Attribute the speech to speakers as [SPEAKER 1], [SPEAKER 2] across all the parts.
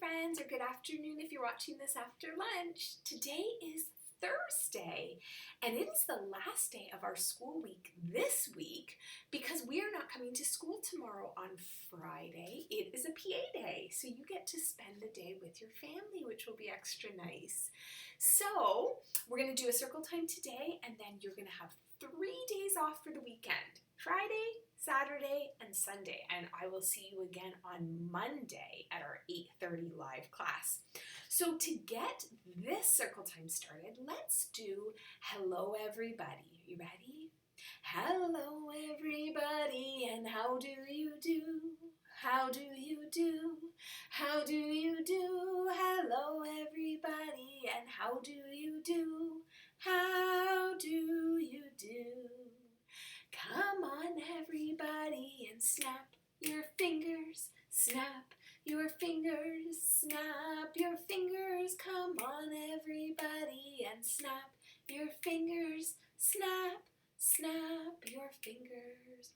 [SPEAKER 1] friends, or good afternoon if you're watching this after lunch. Today is Thursday, and it is the last day of our school week this week because we are not coming to school tomorrow on Friday. It is a PA day, so you get to spend the day with your family, which will be extra nice. So we're going to do a circle time today, and then you're going to have 3 days off for the weekend. Friday, Saturday, and Sunday, and I will see you again on Monday at our 8:30 live class. So to get this circle time started, let's do hello everybody. You ready? Hello everybody, and how do you do? How do you do? How do you do? Hello everybody, and how do you do? How do you do? Come on everybody and snap your fingers, snap your fingers, snap your fingers. Come on everybody and snap your fingers, snap, snap your fingers.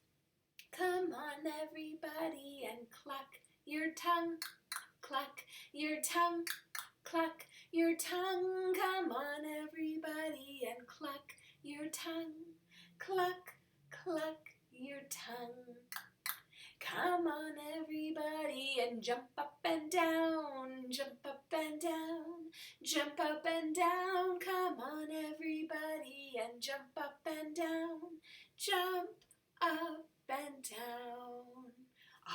[SPEAKER 1] Come on everybody and cluck your tongue, cluck your tongue, cluck your tongue. Come on everybody and cluck your tongue, cluck, cluck your tongue. Come on everybody and jump up and down, jump up and down, jump up and down. Come on everybody and jump up and down, jump up and down.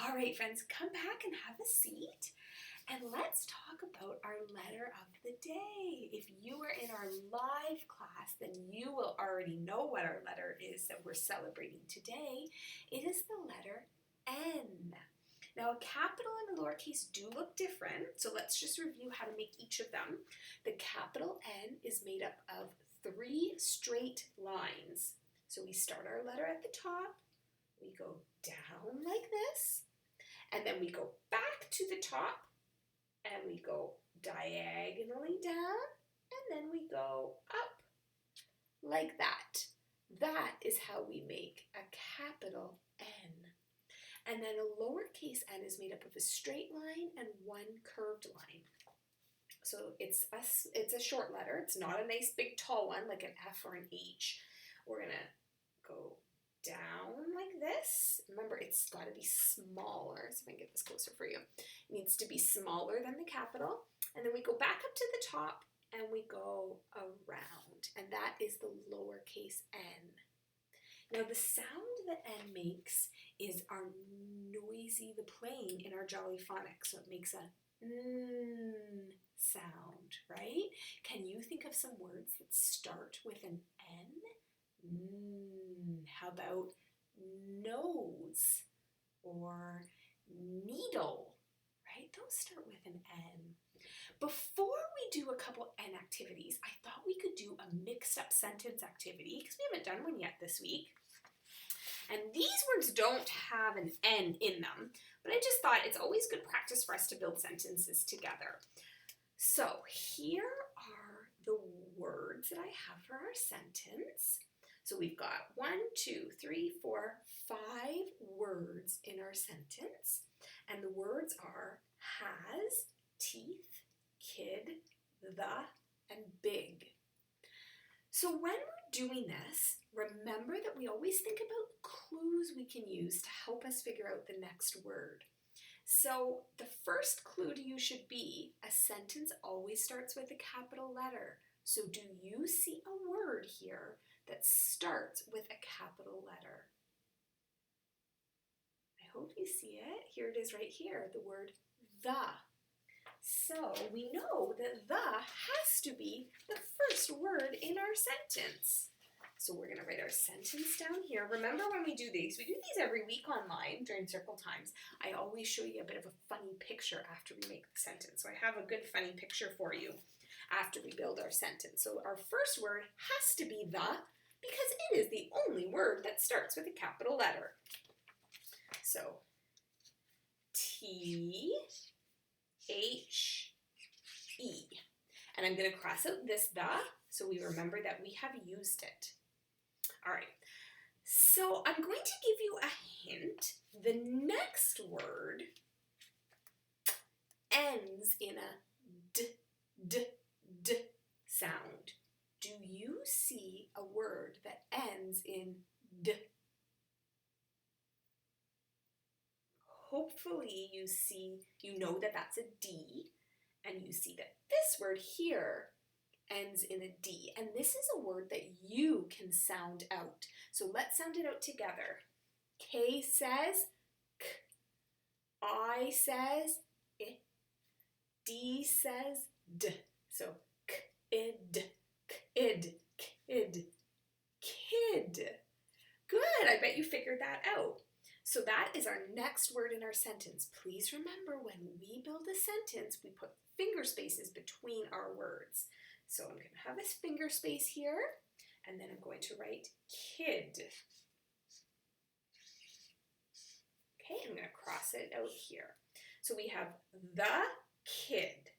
[SPEAKER 1] All right, friends, come back and have a seat. And let's talk about our letter of the day. If you are in our live class, then you will already know what our letter is that we're celebrating today. It is the letter N. Now, a capital and a lowercase do look different, so let's just review how to make each of them. The capital N is made up of 3 straight lines. So we start our letter at the top, we go down like this, and then we go back to the top, and we go diagonally down, and then we go up like that. That is how we make a capital N. And then a lowercase n is made up of a straight line and 1 curved line. So it's a short letter. It's not a nice big tall one like an F or an H. We're going to go down like this. Remember, it's got to be smaller. So if I can get this closer for you. It needs to be smaller than the capital. And then we go back up to the top and we go around. And that is the lowercase n. Now the sound that N makes is our noisy, the playing in our Jolly Phonics. So it makes a N sound, right? Can you think of some words that start with an N? How about nose or needle, right? Those start with an N. Before we do a couple N activities, I thought we could do a mixed up sentence activity because we haven't done one yet this week. And these words don't have an N in them, but I just thought it's always good practice for us to build sentences together. So here are the words that I have for our sentence. So we've got 1, 2, 3, 4, 5 words in our sentence. And the words are has, teeth, kid, the, and big. So when we're doing this, remember that we always think about clues we can use to help us figure out the next word. So the first clue to you should be a sentence always starts with a capital letter. So do you see a word here that starts with a capital letter? I hope you see it. Here it is right here, the word the. So we know that the has to be the first word in our sentence. So we're going to write our sentence down here. Remember when we do these every week online during circle times. I always show you a bit of a funny picture after we make the sentence. So I have a good funny picture for you after we build our sentence. So our first word has to be the because it is the only word that starts with a capital letter. So T-H-E. And I'm going to cross out this the so we remember that we have used it. All right. So I'm going to give you a hint. The next word ends in a d sound. Do you see a word that ends in d? Hopefully you know that that's a D, and you see that this word here ends in a D. And this is a word that you can sound out. So let's sound it out together. K says K. I says I. D says D. So k-id, k-id, kid, kid. Good, I bet you figured that out. So that is our next word in our sentence. Please remember, when we build a sentence, we put finger spaces between our words. So I'm going to have this finger space here, and then I'm going to write kid. Okay, I'm going to cross it out here. So we have the kid.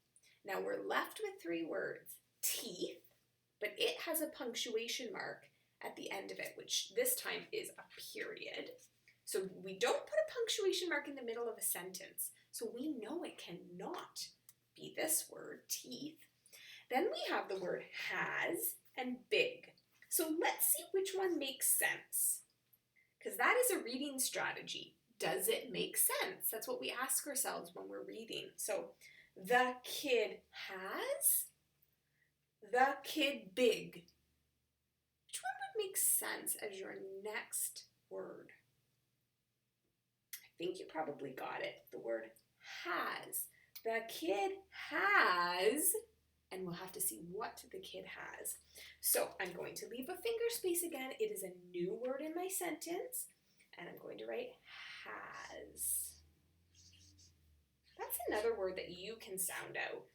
[SPEAKER 1] Now we're left with three words. Teeth, but it has a punctuation mark at the end of it, which this time is a period. So we don't put a punctuation mark in the middle of a sentence, so we know it cannot be this word, teeth. Then we have the word has and big. So let's see which one makes sense, because that is a reading strategy. Does it make sense? That's what we ask ourselves when we're reading. So the kid has, the kid big. Which one would make sense as your next word? I think you probably got it. The word has. The kid has, and we'll have to see what the kid has. So I'm going to leave a finger space again. It is a new word in my sentence, and I'm going to write has. That's another word that you can sound out.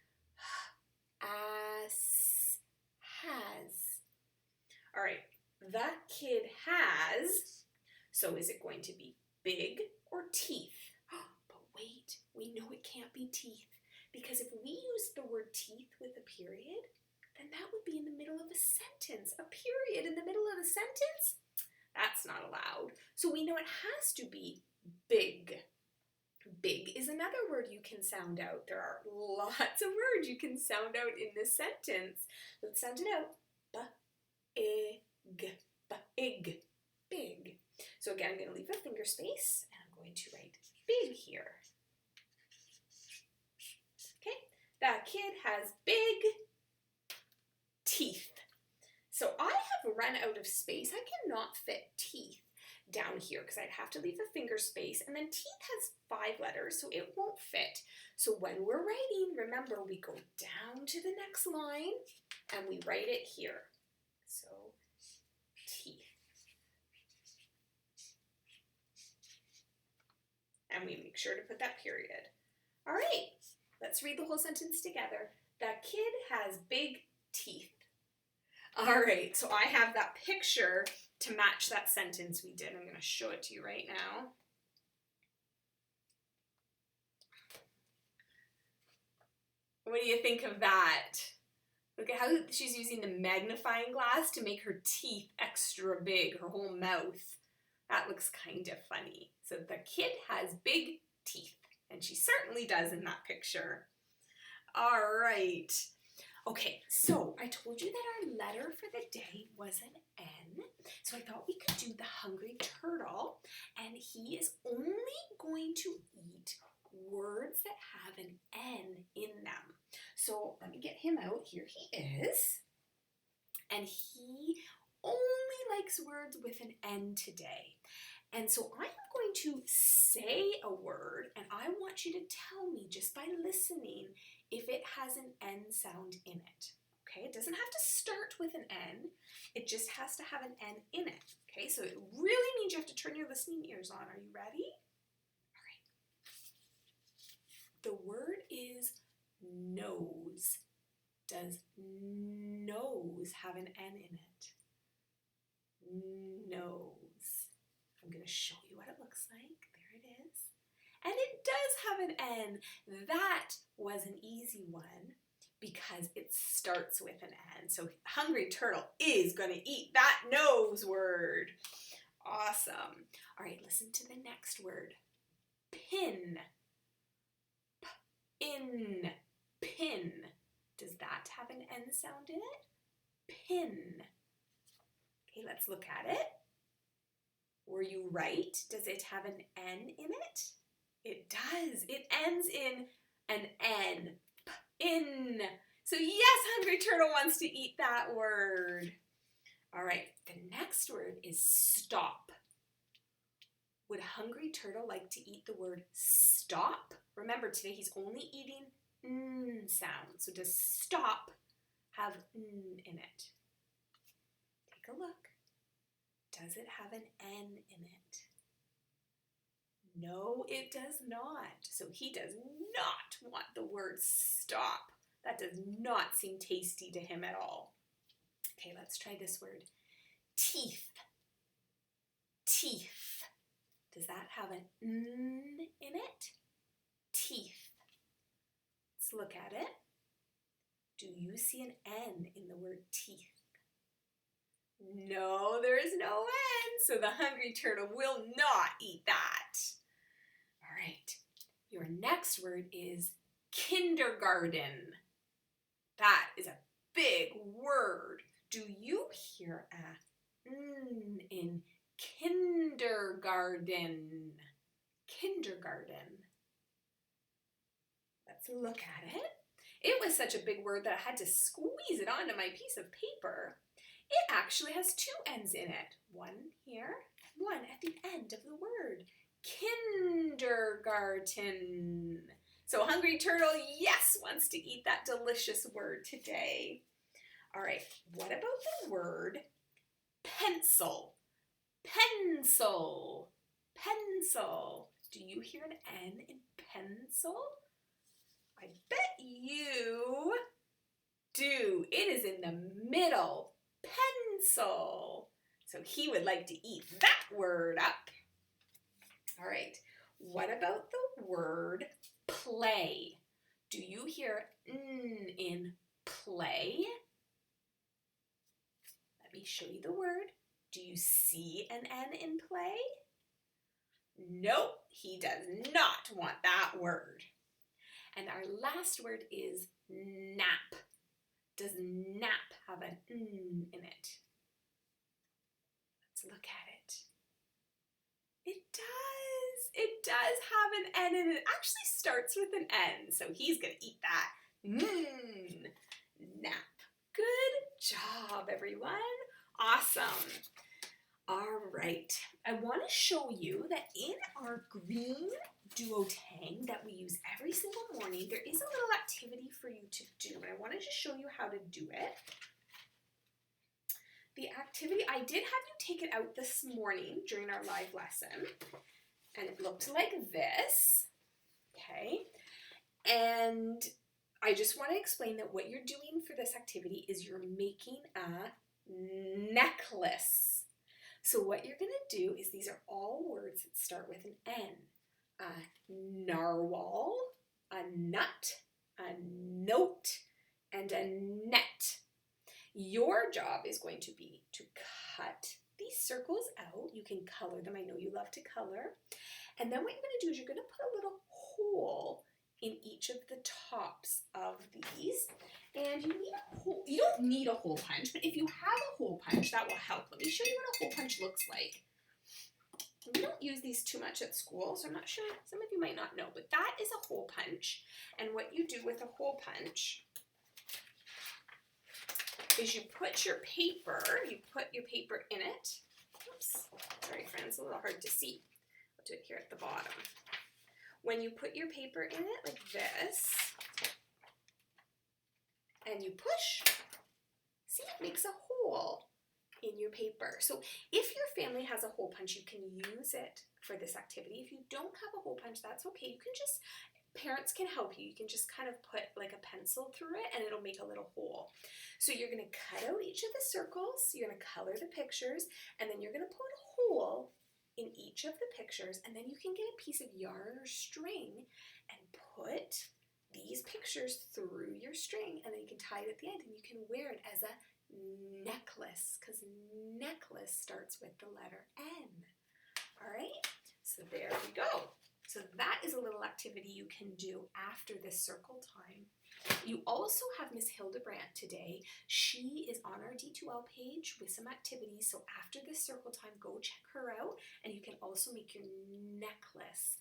[SPEAKER 1] As, has. All right, the kid has. So is it going to be big or teeth? But wait, we know it can't be teeth, because if we use the word teeth with a period, then that would be in the middle of a sentence. A period in the middle of a sentence? That's not allowed. So we know it has to be big. Big is another word you can sound out. There are lots of words you can sound out in this sentence. Let's sound it out. B-ig, b-ig, big. So again, I'm going to leave a finger space, and I'm going to write big here. Okay, that kid has big teeth. So I have run out of space. I cannot fit teeth down here because I'd have to leave a finger space, and then teeth has 5 letters, so it won't fit. So when we're writing, remember, we go down to the next line and we write it here. So teeth. And we make sure to put that period. All right, let's read the whole sentence together. The kid has big teeth. All right, so I have that picture to match that sentence we did. I'm going to show it to you right now. What do you think of that? Look at how she's using the magnifying glass to make her teeth extra big, her whole mouth. That looks kind of funny. So the kid has big teeth, and she certainly does in that picture. All right. Okay, so I told you that our letter for the day was an N, so I thought we could do the hungry turtle, and he is only going to eat words that have an N in them. So let me get him out. Here he is, and he only likes words with an N today. And so I'm going to say a word, and I want you to tell me just by listening if it has an N sound in it. Okay, it doesn't have to start with an N, it just has to have an N in it. Okay, so it really means you have to turn your listening ears on. Are you ready? All right. The word is nose. Does nose have an N in it? Nose. I'm going to show you what it looks like. There it is. And it does have an N. That was an easy one because it starts with an N. So hungry turtle is going to eat that nose word. Awesome. All right, listen to the next word. Pin. in, pin. Does that have an N sound in it? Pin. Okay, let's look at it. Were you right? Does it have an N in it? It does. It ends in an N. In. So yes, Hungry Turtle wants to eat that word. All right, the next word is stop. Would Hungry Turtle like to eat the word stop? Remember, today he's only eating N sound. So does stop have N in it? Take a look. Does it have an N in it? No, it does not. So he does not want the word stop. That does not seem tasty to him at all. Okay, let's try this word. Teeth. Teeth. Does that have an N in it? Teeth. Let's look at it. Do you see an N in the word teeth? No, there is no N, so the Hungry Turtle will not eat that. All right, your next word is kindergarten. That is a big word. Do you hear a N in kindergarten? Kindergarten. Let's look at it. It was such a big word that I had to squeeze it onto my piece of paper. It actually has two N's in it. One here, one at the end of the word. Kindergarten. So Hungry Turtle, yes, wants to eat that delicious word today. All right, what about the word pencil? Pencil. Pencil. Do you hear an N in pencil? I bet you do. It is in the middle. Pencil. So he would like to eat that word up. All right. What about the word play? Do you hear N in play? Let me show you the word. Do you see an N in play? Nope, he does not want that word. And our last word is nap. Does nap have an N in it? Let's look at it. It does. It does have an N in it. It actually starts with an N, so he's going to eat that. Nap. Good job, everyone. Awesome. All right. I want to show you that in our green duotang that we use every single morning, there is a little activity for you to do, and I wanted to show you how to do it. The activity, I did have you take it out this morning during our live lesson, and it looked like this, okay? And I just want to explain that what you're doing for this activity is you're making a necklace. So what you're going to do is these are all words that start with an N. A narwhal, a nut, a note, and a net. Your job is going to be to cut these circles out. You can color them. I know you love to color. And then what you're going to do is you're going to put a little hole in each of the tops of these. And you need a hole. You don't need a hole punch, but if you have a hole punch, that will help. Let me show you what a hole punch looks like. We don't use these too much at school, so I'm not sure. Some of you might not know, but that is a hole punch. And what you do with a hole punch is you put your paper in it. Oops, sorry friends, a little hard to see. I'll do it here at the bottom. When you put your paper in it like this, and you push, see, it makes a hole in your paper. So if your family has a hole punch, you can use it for this activity. If you don't have a hole punch, that's okay. You can just, parents can help you. You can just kind of put like a pencil through it and it'll make a little hole. So you're going to cut out each of the circles, you're going to color the pictures, and then you're going to put a hole in each of the pictures, and then you can get a piece of yarn or string and put these pictures through your string, and then you can tie it at the end and you can wear it as a necklace, because necklace starts with the letter N. All right, so there we go. So that is a little activity you can do after this circle time. You also have Miss Hildebrandt today. She is on our D2L page with some activities. So after this circle time, go check her out, and you can also make your necklace.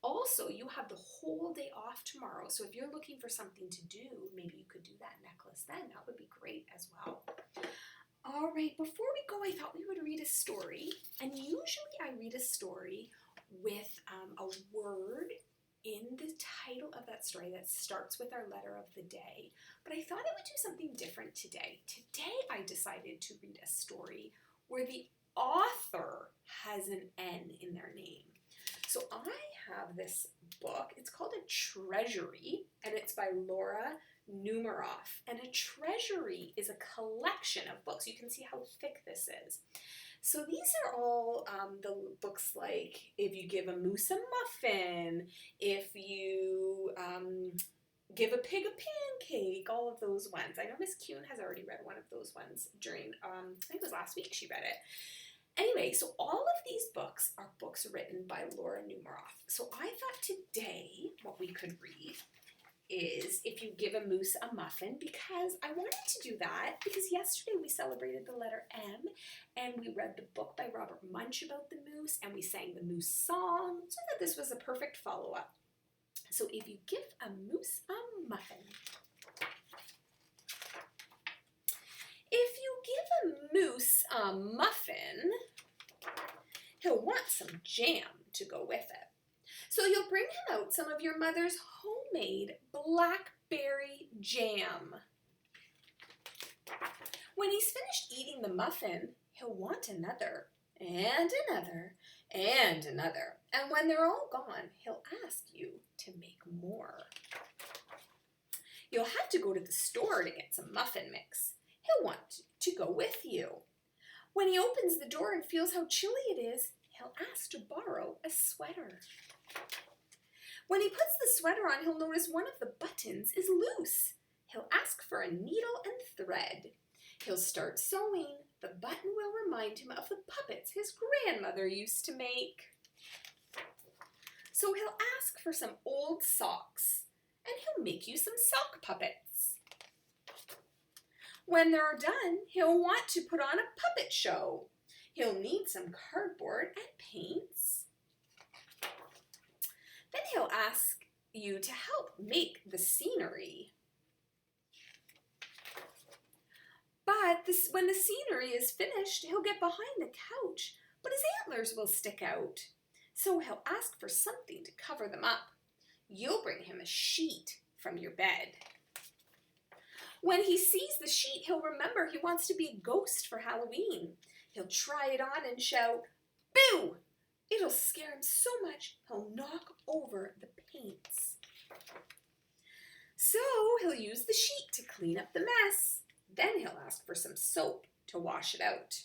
[SPEAKER 1] Also, you have the whole day off tomorrow, so if you're looking for something to do, maybe you could do that necklace then. That would be great as well. All right, before we go, I thought we would read a story, and usually I read a story with a word in the title of that story that starts with our letter of the day, but I thought I would do something different today. Today I decided to read a story where the author has an N in their name. So I have this book. It's called A Treasury, and it's by Laura Numeroff. And a treasury is a collection of books. You can see how thick this is. So these are all the books like If You Give a Moose a Muffin, If You Give a Pig a Pancake, all of those ones. I know Miss Kuhn has already read one of those ones during, I think it was last week she read it. Anyway, so all of these books are books written by Laura Numeroff. So I thought today what we could read is If You Give a Moose a Muffin, because I wanted to do that because yesterday we celebrated the letter M, and we read the book by Robert Munsch about the moose, and we sang the moose song, so that this was a perfect follow-up. So if you give a moose a muffin. If you give a moose a muffin, he'll want some jam to go with it. So you'll bring him out some of your mother's homemade blackberry jam. When he's finished eating the muffin, he'll want another, and another, and another. And when they're all gone, he'll ask you to make more. You'll have to go to the store to get some muffin mix. He'll want to go with you. When he opens the door and feels how chilly it is, he'll ask to borrow a sweater. When he puts the sweater on, he'll notice one of the buttons is loose. He'll ask for a needle and thread. He'll start sewing. The button will remind him of the puppets his grandmother used to make. So he'll ask for some old socks, and he'll make you some sock puppets. When they're done, he'll want to put on a puppet show. He'll need some cardboard and paints. Then he'll ask you to help make the scenery. But when the scenery is finished, he'll get behind the couch, but his antlers will stick out. So he'll ask for something to cover them up. You'll bring him a sheet from your bed. When he sees the sheet, he'll remember he wants to be a ghost for Halloween. He'll try it on and shout, "Boo!" It'll scare him so much, he'll knock over the paints. So he'll use the sheet to clean up the mess. Then he'll ask for some soap to wash it out.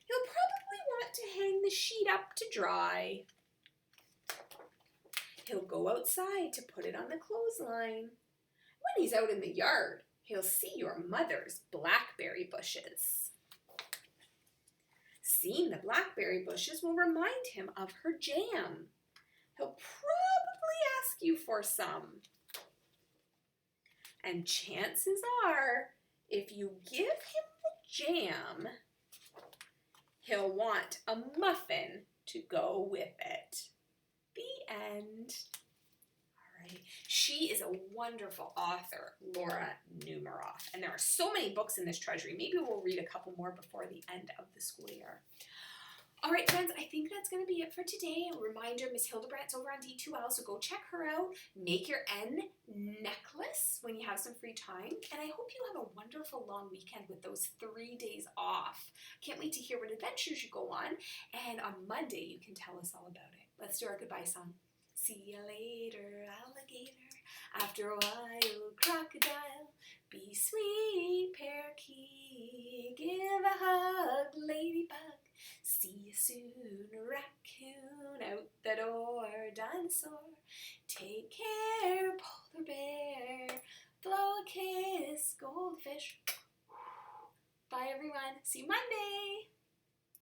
[SPEAKER 1] He'll probably want to hang the sheet up to dry. He'll go outside to put it on the clothesline. When he's out in the yard, he'll see your mother's blackberry bushes. Seeing the blackberry bushes will remind him of her jam. He'll probably ask you for some. And chances are, if you give him the jam, he'll want a muffin to go with it. The end. All right. She is a wonderful author, Laura Numeroff. And there are so many books in this treasury. Maybe we'll read a couple more before the end of the school year. All right, friends, I think that's going to be it for today. A reminder, Miss Hildebrandt's over on D2L, so go check her out. Make your N necklace when you have some free time. And I hope you have a wonderful long weekend with those 3 days off. Can't wait to hear what adventures you go on. And on Monday, you can tell us all about it. Let's do our goodbye song. See you later, alligator. After a while, crocodile. Be sweet, parakeet. Give a hug, ladybug. See you soon, raccoon. Out the door, dinosaur. Take care, polar bear. Blow a kiss, goldfish. Bye, everyone. See you Monday.